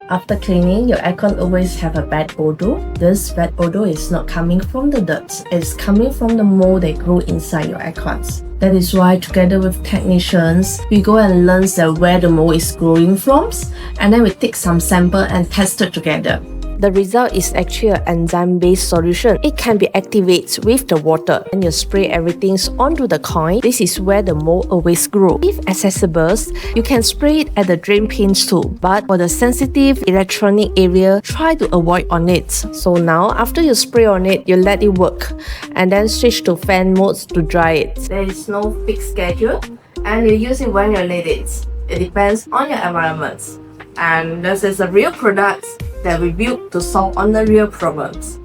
After cleaning, your aircon always have a bad odor. This bad odor is not coming from the dirt, it's coming from the mold that grow inside your aircons. That is why together with technicians, we go and learn where the mold is growing from, and then we take some sample and test it together. The result is actually an enzyme-based solution. It can be activated with the water and you spray everything onto the coil. This is where the mold always grow. If accessible, you can spray it at the drain pins too. But for the sensitive electronic area, try to avoid on it. So now, after you spray on it, you let it work and then switch to fan mode to dry it. There is no fixed schedule and you use it when you need it. It depends on your environment. And this is a real product that we built to solve on the real problems.